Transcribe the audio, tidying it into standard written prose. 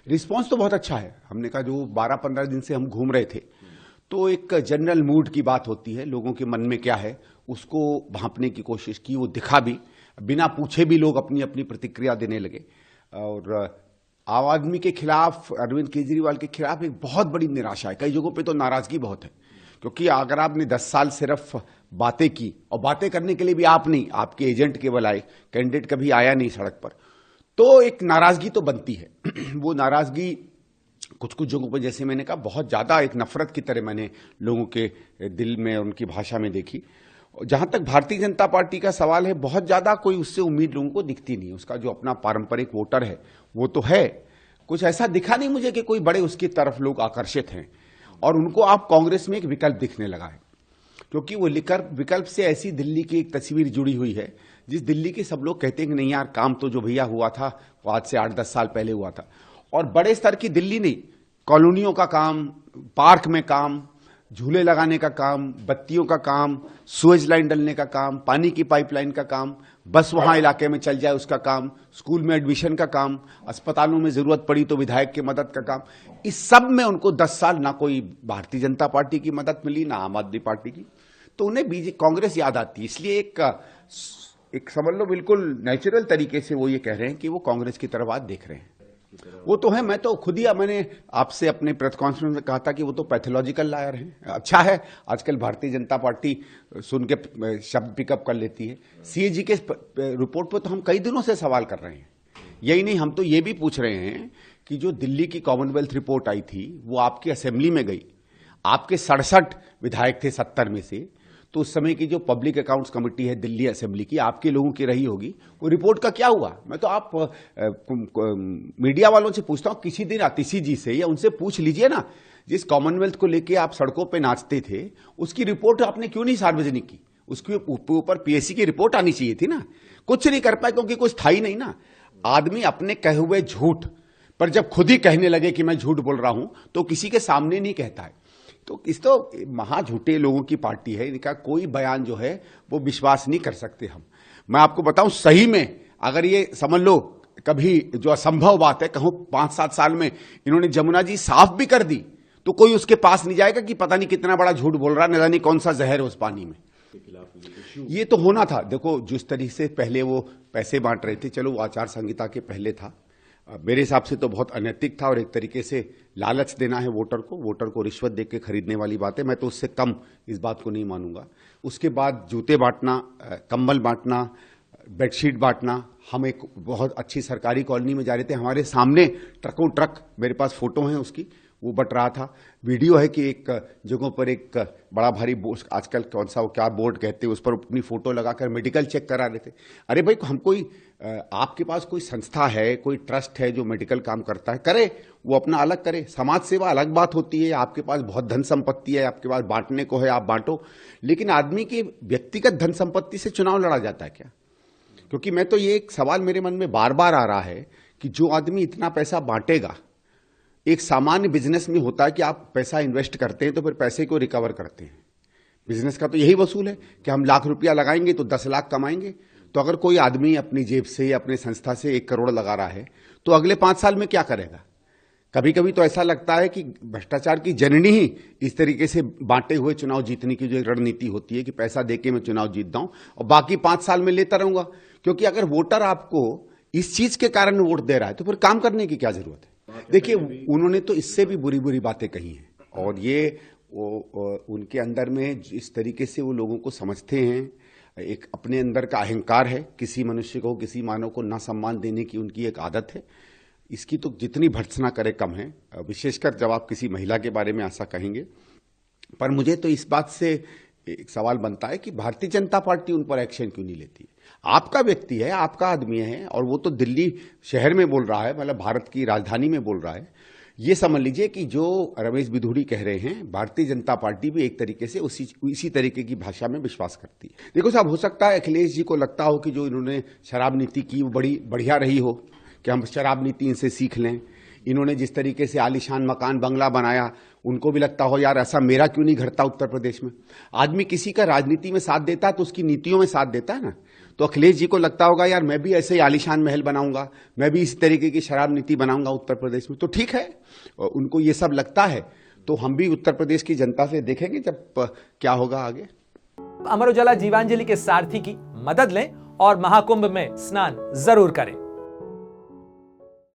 Response तो बहुत अच्छा है। हमने कहा जो 12-15 दिन से हम घूम रहे थे, तो एक जनरल मूड की बात होती है, लोगों के मन में क्या है उसको भांपने की कोशिश की, वो दिखा भी, बिना पूछे भी लोग अपनी अपनी प्रतिक्रिया देने लगे। और आम आदमी के खिलाफ, अरविंद केजरीवाल के खिलाफ एक बहुत बड़ी निराशा है, कई जगहों पे तो नाराजगी बहुत है, क्योंकि अगर आपने 10 साल सिर्फ बातें की, और बातें करने के लिए भी आप नहीं, आपके एजेंट केवल आए, कैंडिडेट कभी आया नहीं सड़क पर, तो एक नाराजगी तो बनती है। वो नाराजगी कुछ कुछ जगहों पर, जैसे मैंने कहा, बहुत ज्यादा एक नफरत की तरह मैंने लोगों के दिल में, उनकी भाषा में देखी। जहां तक भारतीय जनता पार्टी का सवाल है, बहुत ज्यादा कोई उससे उम्मीद लोगों को दिखती नहीं। उसका जो अपना पारंपरिक वोटर है वो तो है, कुछ ऐसा दिखा नहीं मुझे कि कोई बड़े उसकी तरफ लोग आकर्षित हैं। और उनको आप कांग्रेस में एक विकल्प दिखने लगा है, क्योंकि वो विकल्प से ऐसी दिल्ली की एक तस्वीर जुड़ी हुई है, जिस दिल्ली के सब लोग कहते हैं कि नहीं यार, काम तो जो भैया हुआ था वो आज से 8-10 साल पहले हुआ था। और बड़े स्तर की दिल्ली नहीं, कॉलोनियों का काम, पार्क में काम, झूले लगाने का काम, बत्तियों का काम, सुएज लाइन डलने का काम, पानी की पाइपलाइन का काम, बस वहां इलाके में चल जाए उसका काम, स्कूल में एडमिशन का काम, अस्पतालों में जरूरत पड़ी तो विधायक की मदद का काम, इस सब में उनको 10 साल ना कोई भारतीय जनता पार्टी की मदद मिली, ना आम आदमी पार्टी की, तो उन्हें कांग्रेस याद आती है। इसलिए एक समझ लो बिल्कुल नेचुरल तरीके से वो ये कह रहे हैं कि वो कांग्रेस की तरफ आज देख रहे हैं। वो तो है, मैं तो खुद ही, मैंने आपसे अपने प्रेस कॉन्फ्रेंस में कहा था कि वो तो पैथोलॉजिकल लायर हैं। अच्छा है, आजकल भारतीय जनता पार्टी सुन के शब्द पिकअप कर लेती है। सीएजी के रिपोर्ट पर तो हम कई दिनों से सवाल कर रहे हैं। यही नहीं, हम तो ये भी पूछ रहे हैं कि जो दिल्ली की कॉमनवेल्थ रिपोर्ट आई थी, वो आपकी असेंबली में गई, आपके 67 विधायक थे 70 में से, तो उस समय की जो पब्लिक अकाउंट्स कमेटी है दिल्ली असेंबली की, आपके लोगों की रही होगी, वो रिपोर्ट का क्या हुआ? मैं तो आप मीडिया वालों से पूछता हूं, किसी दिन आतिशी जी से या उनसे पूछ लीजिए ना, जिस कॉमनवेल्थ को लेके आप सड़कों पे नाचते थे, उसकी रिपोर्ट आपने क्यों नहीं सार्वजनिक की? उसके ऊपर पीएससी की रिपोर्ट आनी चाहिए थी ना। कुछ नहीं कर पाए, क्योंकि कुछ था ही नहीं ना। आदमी अपने कहे हुए झूठ पर जब खुद ही कहने लगे कि मैं झूठ बोल रहा हूं, तो किसी के सामने नहीं कहता है। तो इस तो महा झूठे लोगों की पार्टी है, इनका कोई बयान जो है वो विश्वास नहीं कर सकते हम। मैं आपको बताऊं, सही में अगर ये समझ लो कभी जो असंभव बात है, कहूं 5-7 साल में इन्होंने जमुना जी साफ भी कर दी, तो कोई उसके पास नहीं जाएगा कि पता नहीं कितना बड़ा झूठ बोल रहा है, न जाने कौन सा जहर है उस पानी में। ये तो होना था। देखो, जिस तरीके से पहले वो पैसे बांट रहे थे, चलो वो आचार संहिता के पहले था, मेरे हिसाब से तो बहुत अनैतिक था, और एक तरीके से लालच देना है वोटर को रिश्वत देके खरीदने वाली बात है। मैं तो उससे कम इस बात को नहीं मानूंगा। उसके बाद जूते बांटना, कंबल बांटना, बेडशीट बांटना। हम एक बहुत अच्छी सरकारी कॉलोनी में जा रहे थे, हमारे सामने ट्रकों ट्रक, मेरे पास फोटो है उसकी, वो बट रहा था। वीडियो है कि एक जगहों पर एक बड़ा भारी बोर्ड, आजकल कौन सा वो क्या बोर्ड कहते हैं, उस पर अपनी फोटो लगाकर मेडिकल चेक करा रहे थे। अरे भाई, हम कोई, आपके पास कोई संस्था है, कोई ट्रस्ट है जो मेडिकल काम करता है, करे, वो अपना अलग करे। समाज सेवा अलग बात होती है। आपके पास बहुत धन संपत्ति है, आपके पास बांटने को है, आप बांटो। लेकिन आदमी की व्यक्तिगत धन संपत्ति से चुनाव लड़ा जाता है क्या? क्योंकि मैं तो ये एक सवाल मेरे मन में बार बार आ रहा है कि जो आदमी इतना पैसा बांटेगा, एक सामान्य बिजनेस में होता है कि आप पैसा इन्वेस्ट करते हैं तो फिर पैसे को रिकवर करते हैं। बिजनेस का तो यही वसूल है कि हम लाख रुपया लगाएंगे तो 10 लाख कमाएंगे। तो अगर कोई आदमी अपनी जेब से या अपनी संस्था से 1 करोड़ लगा रहा है, तो अगले 5 साल में क्या करेगा? कभी कभी तो ऐसा लगता है कि भ्रष्टाचार की जननी ही इस तरीके से बांटे हुए चुनाव जीतने की जो रणनीति होती है कि पैसा देके मैं चुनाव जीतता हूं और बाकी 5 साल में लेता रहूंगा। क्योंकि अगर वोटर आपको इस चीज के कारण वोट दे रहा है तो फिर काम करने की क्या जरूरत है? देखिए, उन्होंने तो इससे भी बुरी बुरी बातें कही हैं, और ये उनके अंदर में इस तरीके से वो लोगों को समझते हैं, एक अपने अंदर का अहंकार है। किसी मनुष्य को, किसी मानव को ना सम्मान देने की उनकी एक आदत है। इसकी तो जितनी भर्त्सना करे कम है, विशेषकर जब आप किसी महिला के बारे में ऐसा कहेंगे। पर मुझे तो इस बात से एक सवाल बनता है कि भारतीय जनता पार्टी उन पर एक्शन क्यों नहीं लेती है? आपका व्यक्ति है, आपका आदमी है, और वो तो दिल्ली शहर में बोल रहा है, मतलब भारत की राजधानी में बोल रहा है। ये समझ लीजिए कि जो रमेश बिधूड़ी कह रहे हैं, भारतीय जनता पार्टी भी एक तरीके से इसी तरीके की भाषा में विश्वास करती है। देखो साहब, हो सकता है अखिलेश जी को लगता हो कि जो इन्होंने शराब नीति की वो बड़ी बढ़िया रही हो, कि हम शराब नीति इनसे सीख लें। इन्होंने जिस तरीके से आलीशान मकान बंगला बनाया, उनको भी लगता हो यार ऐसा मेरा क्यों नहीं घटता उत्तर प्रदेश में। आदमी किसी का राजनीति में साथ देता है तो उसकी नीतियों में साथ देता है ना। तो अखिलेश जी को लगता होगा यार मैं भी ऐसे ही आलीशान महल बनाऊंगा, मैं भी इस तरीके की शराब नीति बनाऊंगा उत्तर प्रदेश में। तो ठीक है, उनको ये सब लगता है, तो हम भी उत्तर प्रदेश की जनता से देखेंगे जब क्या होगा आगे। अमर उजाला जीवांजलि के सारथी की मदद लें और महाकुंभ में स्नान जरूर करें।